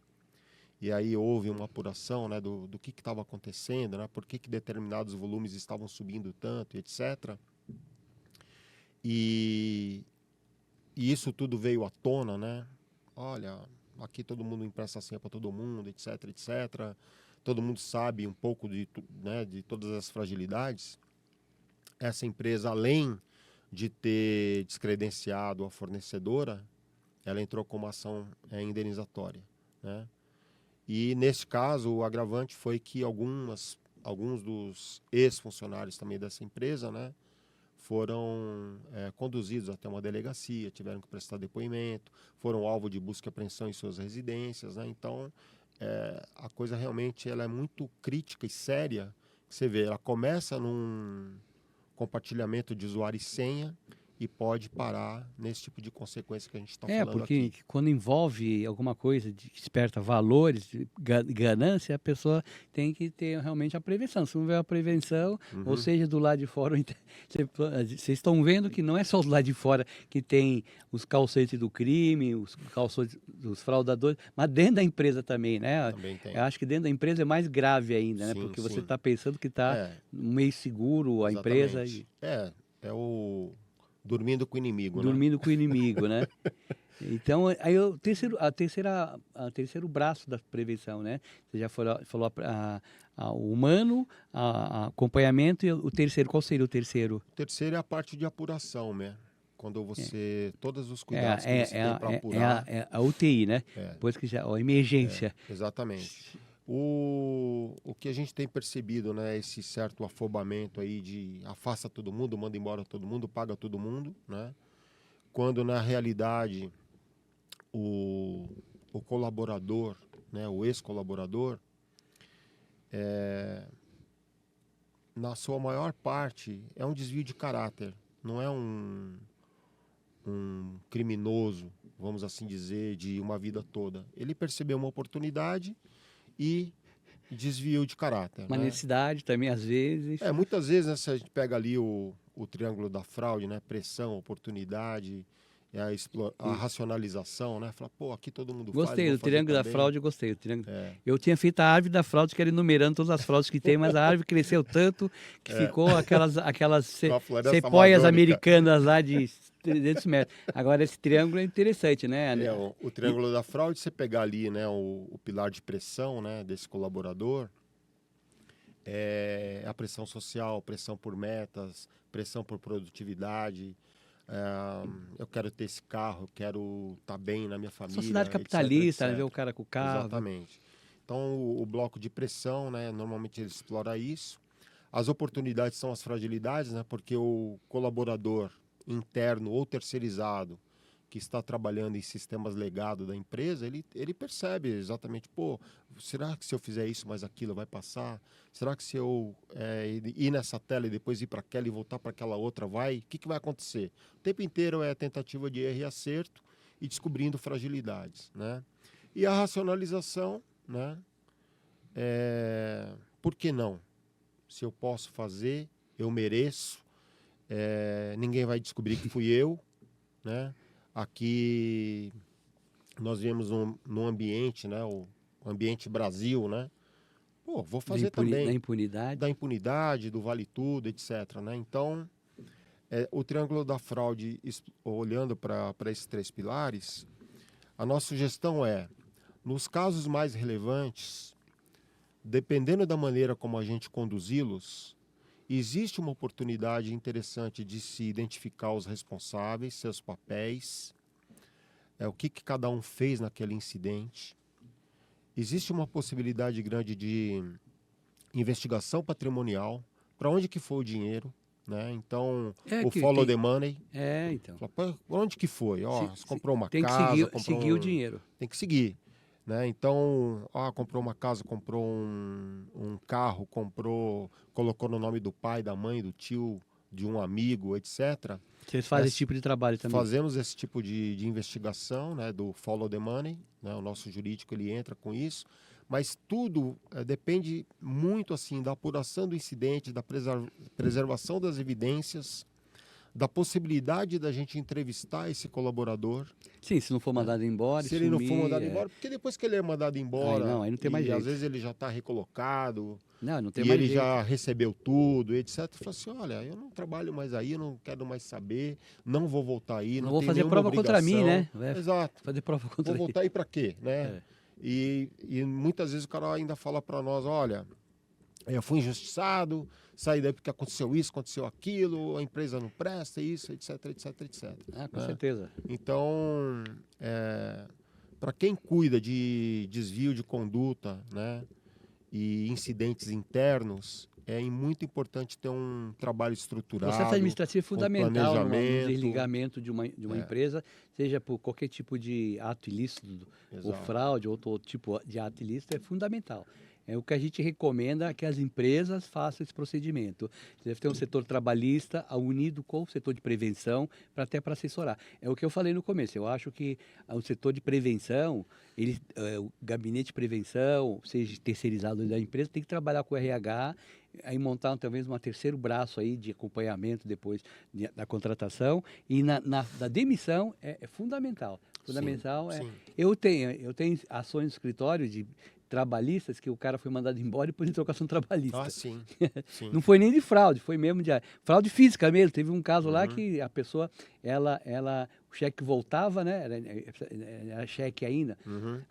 e aí houve uma apuração, né, do que estava acontecendo, né? Por que determinados volumes estavam subindo tanto, etc. E isso tudo veio à tona, né? Olha, aqui todo mundo empresta senha para todo mundo, etc, etc. Todo mundo sabe um pouco de todas as fragilidades. Essa empresa, além de ter descredenciado a fornecedora, ela entrou com uma ação indenizatória, né? E, nesse caso, o agravante foi que alguns dos ex-funcionários também dessa empresa, né, foram conduzidos até uma delegacia, tiveram que prestar depoimento, foram alvo de busca e apreensão em suas residências, né? Então, a coisa realmente ela é muito crítica e séria. Você vê, ela começa num compartilhamento de usuário e senha e pode parar nesse tipo de consequência que a gente está falando Porque aqui. quando envolve alguma coisa que desperta valores, ganância, a pessoa tem que ter realmente a prevenção. Se não houver a prevenção, ou seja, do lado de fora, vocês estão vendo que não é só do lado de fora que tem os calcetes do crime, os calcetes dos fraudadores, mas dentro da empresa também, né? Também tem. Eu acho que dentro da empresa é mais grave ainda, né? Sim, Porque você sim. está pensando que está meio seguro a empresa. Exatamente. É o dormindo com o inimigo, dormindo com o inimigo, né? Então, aí o terceiro braço da prevenção, né? Você já falou o humano, acompanhamento, e o terceiro, qual seria o terceiro? O terceiro é a parte de apuração, né? Quando você... Todos os cuidados que você tem para apurar. É a UTI, né? Depois que já... A emergência. Exatamente. O que a gente tem percebido, né? Esse certo afobamento aí de afasta todo mundo, manda embora todo mundo, paga todo mundo, né? Quando, na realidade, o colaborador, né? O ex-colaborador, na sua maior parte, é um desvio de caráter. Não é um criminoso, vamos assim dizer, de uma vida toda. Ele percebeu uma oportunidade e desviou de caráter. Uma necessidade também, às vezes. Muitas vezes, né, se a gente pega ali o triângulo da fraude, né? Pressão, oportunidade, a racionalização, né? Fala, pô, aqui todo mundo Gostei faz, do triângulo da também. fraude, gostei. Eu tinha feito a árvore da fraude, que era enumerando todas as fraudes que tem, mas a árvore cresceu tanto que ficou aquelas sequoias americanas lá de 300 metros. Agora, esse triângulo é interessante, né? O triângulo da fraude, você pegar ali, né, o pilar de pressão, né, desse colaborador, a pressão social, pressão por metas, pressão por produtividade, eu quero ter esse carro, eu quero estar bem na minha família, Sociedade etc, capitalista, né? etc. Ver o cara com o carro. Exatamente. Então, o bloco de pressão, né, normalmente ele explora isso. As oportunidades são as fragilidades, né, porque o colaborador interno ou terceirizado que está trabalhando em sistemas legados da empresa, ele percebe exatamente, pô, será que se eu fizer isso, mais aquilo vai passar? Será que se eu ir nessa tela e depois ir para aquela e voltar para aquela outra, vai? O que vai acontecer? O tempo inteiro é tentativa de erro e acerto e descobrindo fragilidades, né? E a racionalização, né? Por que não? Se eu posso fazer, eu mereço, ninguém vai descobrir que fui eu, né? Aqui nós vemos num ambiente, né? O ambiente Brasil, né? Pô, vou fazer também. Da impunidade. Da impunidade, do vale tudo, etc, né? Então, o triângulo da fraude, olhando para esses 3 pilares, a nossa sugestão é, nos casos mais relevantes, dependendo da maneira como a gente conduzi-los, existe uma oportunidade interessante de se identificar os responsáveis, seus papéis, o que cada um fez naquele incidente. Existe uma possibilidade grande de investigação patrimonial, para onde que foi o dinheiro, né? Então, o follow the money. Então. Para onde que foi? Você comprou uma tem casa, que seguir o dinheiro. Tem que seguir. Né? Então, comprou uma casa, comprou um carro, colocou no nome do pai, da mãe, do tio, de um amigo, etc. Vocês fazem esse tipo de trabalho também? Fazemos esse tipo de investigação, né, do follow the money, né? O nosso jurídico ele entra com isso, mas tudo depende muito assim da apuração do incidente, da preservação das evidências, da possibilidade da gente entrevistar esse colaborador. Sim, se não for mandado embora, se ele não for mandado embora, porque depois que ele é mandado embora, aí não tem mais jeito. Às vezes ele já está recolocado, não tem e mais ele jeito. já recebeu tudo, etc. Fala assim, olha, eu não trabalho mais aí, eu não quero mais saber, não vou voltar aí, não vou tenho fazer prova obrigação. contra mim, né? Exato. Fazer prova contra Vou voltar aí para quê, né? E muitas vezes o cara ainda fala para nós, olha, eu fui injustiçado, saí daí porque aconteceu isso, aconteceu aquilo, a empresa não presta, isso, etc, etc, etc. Com certeza. Então, para quem cuida de desvio de conduta, né, e incidentes internos, é muito importante ter um trabalho estruturado. O processo administrativo é fundamental no desligamento de uma empresa, seja por qualquer tipo de ato ilícito, ou fraude, ou outro tipo de ato ilícito, é fundamental. É o que a gente recomenda é que as empresas façam esse procedimento. Você deve ter um setor trabalhista unido com o setor de prevenção, até para assessorar. É o que eu falei no começo. Eu acho que o setor de prevenção, o gabinete de prevenção, seja terceirizado da empresa, tem que trabalhar com o RH, aí montar talvez um terceiro braço aí de acompanhamento depois da contratação. E na demissão é fundamental. Fundamental sim. Eu tenho ações no escritório de trabalhistas que o cara foi mandado embora e pôs em trocação trabalhista. Sim. Não foi nem de fraude, foi mesmo de fraude física mesmo. Teve um caso lá que a pessoa, o cheque voltava, né? Era cheque ainda.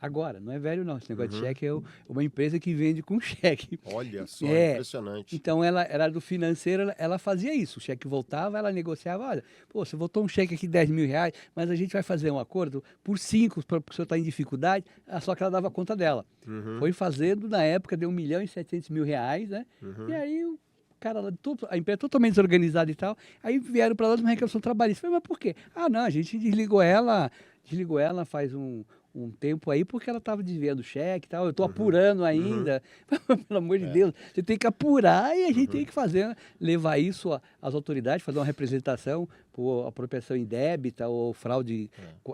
Agora, não é velho não, esse negócio de cheque é uma empresa que vende com cheque. Olha só, impressionante. Então ela era do financeiro, ela fazia isso, o cheque voltava, ela negociava, olha, pô, você voltou um cheque aqui de R$10.000, mas a gente vai fazer um acordo por 5, porque o senhor está em dificuldade, só que ela dava conta dela. Foi fazendo, na época, deu R$1.700.000, né? E aí o cara, a empresa totalmente desorganizada e tal, aí vieram para nós uma reclamação trabalhista. Falei, mas por quê? Não, a gente desligou ela faz um tempo aí, porque ela estava desviando cheque e tal, eu estou apurando ainda. Pelo amor de Deus, você tem que apurar e a gente tem que levar isso às autoridades, fazer uma representação por apropriação indébita ou fraude,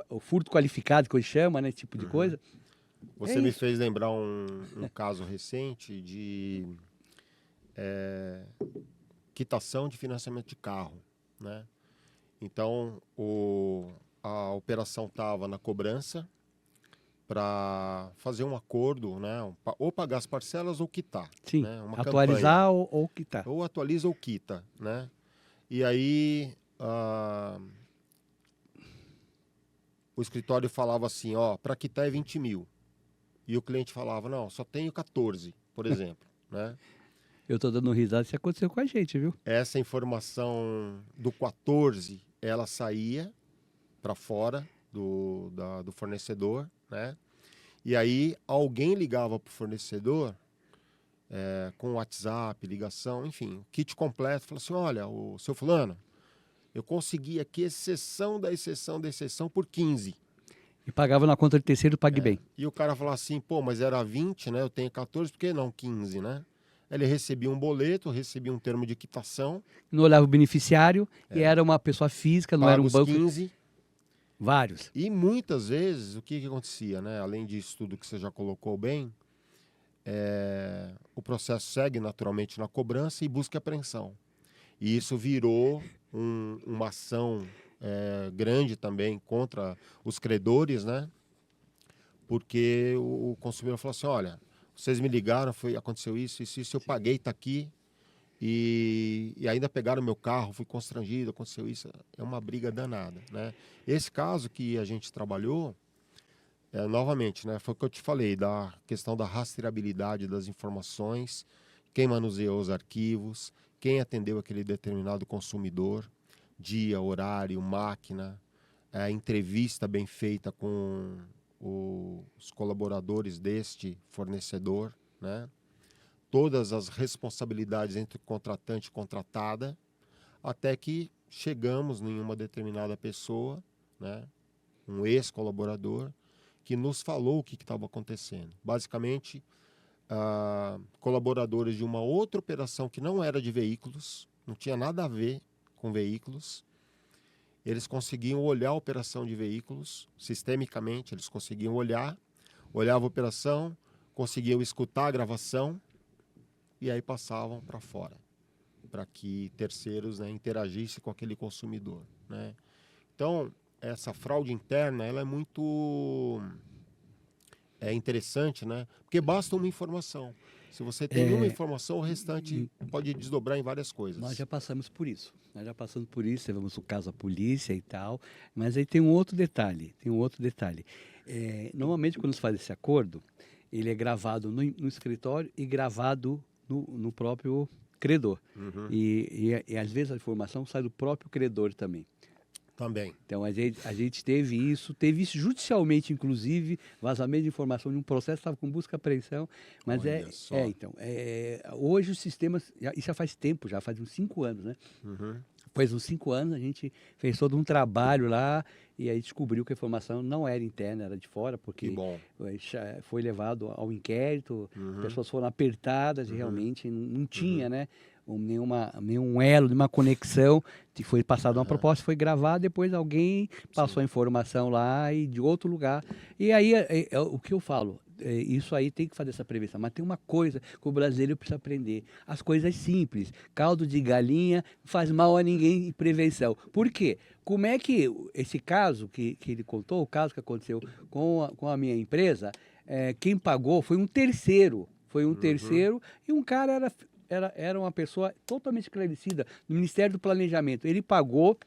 ou furto qualificado, que hoje chama, né, esse tipo de coisa. Você me fez lembrar um caso recente de quitação de financiamento de carro, né? Então, a operação estava na cobrança para fazer um acordo, né? Ou pagar as parcelas ou quitar. Sim, né? Uma atualizar ou quitar. Ou atualiza ou quita, né? E aí o escritório falava assim, para quitar é 20 mil. E o cliente falava, não, só tenho 14, por exemplo, né? Eu estou dando risada, isso aconteceu com a gente, viu? Essa informação do 14 ela saía para fora do fornecedor, né? E aí alguém ligava para o fornecedor com WhatsApp, ligação, enfim, kit completo, falou assim, olha, o seu fulano, eu consegui aqui exceção da exceção da exceção por 15. E pagava na conta de terceiro, pague bem. E o cara falava assim, pô, mas era 20, né? Eu tenho 14, por que não 15, né? Ele recebia um boleto, recebia um termo de quitação. Não olhava o beneficiário e era uma pessoa física, não era um banco. 15. Vários. E muitas vezes, o que acontecia, né? Além disso tudo que você já colocou bem, o processo segue naturalmente na cobrança e busca apreensão. E isso virou uma ação grande também contra os credores, né? Porque o consumidor falou assim, olha, vocês me ligaram, aconteceu isso, eu paguei, está aqui, e ainda pegaram meu carro, fui constrangido, aconteceu isso, é uma briga danada, né? Esse caso que a gente trabalhou, novamente, né, foi o que eu te falei, da questão da rastreabilidade das informações, quem manuseou os arquivos, quem atendeu aquele determinado consumidor, dia, horário, máquina, entrevista bem feita com os colaboradores deste fornecedor, né? Todas as responsabilidades entre contratante e contratada, até que chegamos em uma determinada pessoa, né? Um ex-colaborador, que nos falou o que estava acontecendo. Basicamente, colaboradores de uma outra operação que não era de veículos, não tinha nada a ver com veículos, eles conseguiam olhar a operação de veículos, sistemicamente, eles conseguiam olhavam a operação, conseguiam escutar a gravação e aí passavam para fora, para que terceiros, né, interagissem com aquele consumidor, né? Então, essa fraude interna, ela é muito interessante, né? Porque basta uma informação. Se você tem uma informação, o restante pode desdobrar em várias coisas. Nós já passamos por isso. Levamos o caso à polícia e tal. Mas aí tem um outro detalhe. Normalmente, quando se faz esse acordo, ele é gravado no escritório e gravado no próprio credor. Uhum. E às vezes a informação sai do próprio credor também. Também. Então, a gente teve isso judicialmente, inclusive, vazamento de informação de um processo, estava com busca e apreensão, mas hoje os sistemas, isso já faz tempo, já faz uns 5 anos, né? Uhum. Depois uns 5 anos, a gente fez todo um trabalho lá e aí descobriu que a informação não era interna, era de fora, porque foi levado ao inquérito, pessoas foram apertadas e realmente não tinha, né? Nenhum elo, nenhuma conexão, foi passada uma proposta, foi gravada, depois alguém passou a informação lá e de outro lugar. E aí, o que eu falo, isso aí tem que fazer essa prevenção, mas tem uma coisa que o brasileiro precisa aprender, as coisas simples, caldo de galinha faz mal a ninguém em prevenção. Por quê? Como é que esse caso que ele contou, o caso que aconteceu com a minha empresa, quem pagou foi um terceiro, e um cara era uma pessoa totalmente esclarecida no Ministério do Planejamento. Ele pagou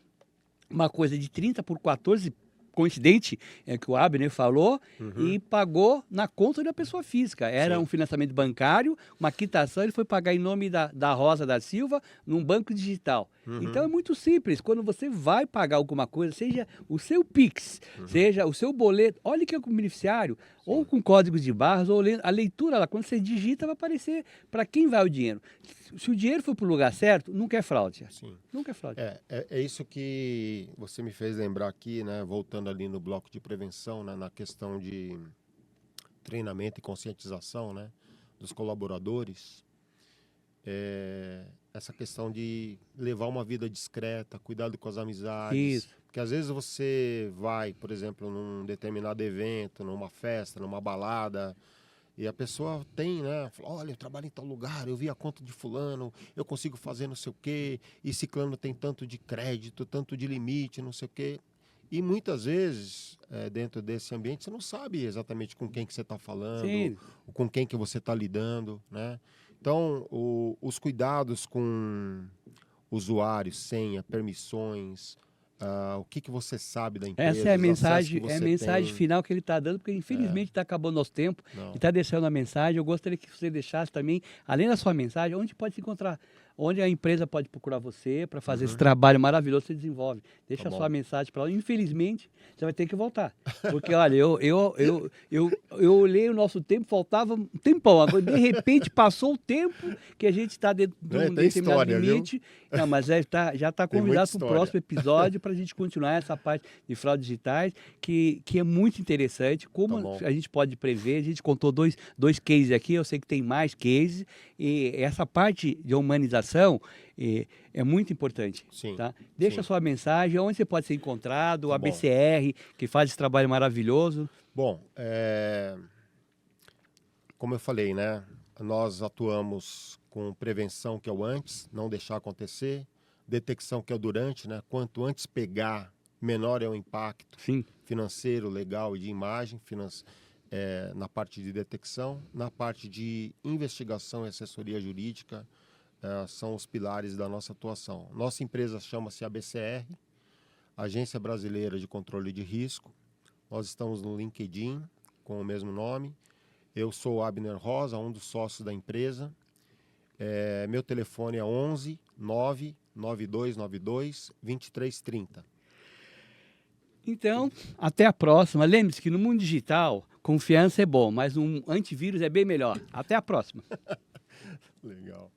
uma coisa de 30 por 14, coincidente, que o Abner falou, e pagou na conta da pessoa física. Era um financiamento bancário, uma quitação, ele foi pagar em nome da Rosa da Silva num banco digital. Então é muito simples, quando você vai pagar alguma coisa, seja o seu Pix, seja o seu boleto, olha que é com o beneficiário, ou com códigos de barras, ou a leitura lá, quando você digita vai aparecer para quem vai o dinheiro. Se o dinheiro for para o lugar certo, nunca é fraude. Sim. Nunca é fraude. É isso que você me fez lembrar aqui, né? Voltando ali no bloco de prevenção, né? Na questão de treinamento e conscientização, né? Dos colaboradores. Essa questão de levar uma vida discreta, cuidado com as amizades. Isso. Porque às vezes você vai, por exemplo, num determinado evento, numa festa, numa balada, e a pessoa tem, né? Fala, olha, eu trabalho em tal lugar, eu vi a conta de fulano, eu consigo fazer não sei o quê, e ciclano tem tanto de crédito, tanto de limite, não sei o quê. E muitas vezes, dentro desse ambiente, você não sabe exatamente com quem que você está falando, com quem que você está lidando, né? Então, os cuidados com usuários, senha, permissões, o que você sabe da empresa. Essa é a mensagem final que ele está dando, porque infelizmente está acabando nosso tempo e está deixando a mensagem. Eu gostaria que você deixasse também, além da sua mensagem, onde pode se encontrar onde a empresa pode procurar você para fazer esse trabalho maravilhoso que você desenvolve. Deixa a bom. sua mensagem para ela. Infelizmente, você vai ter que voltar. Porque, olha, eu olhei o nosso tempo, faltava um tempão. Agora, de repente, passou o tempo que a gente está dentro de um Tem determinado história, viu? limite. Não, mas já está Tem convidado muita para o história. próximo episódio para a gente continuar essa parte de fraudes digitais, que é muito interessante. Como Tá bom. a gente pode prever, a gente contou dois cases aqui, eu sei que tem mais cases, e essa parte de humanização é muito importante. Sim, Tá? Deixa sim. a sua mensagem, onde você pode ser encontrado, Tá a bom. BCR, que faz esse trabalho maravilhoso. Bom, como eu falei, né? Nós atuamos com prevenção, que é o antes, não deixar acontecer, detecção, que é o durante, né? Quanto antes pegar, menor é o impacto Sim. financeiro, legal e de imagem, na parte de detecção. Na parte de investigação e assessoria jurídica, são os pilares da nossa atuação. Nossa empresa chama-se ABCR, Agência Brasileira de Controle de Risco. Nós estamos no LinkedIn com o mesmo nome. Eu sou o Abner Rosa, um dos sócios da empresa. Meu telefone é 11 99292 2330. Então, até a próxima. Lembre-se que no mundo digital, confiança é bom, mas um antivírus é bem melhor. Até a próxima. Legal.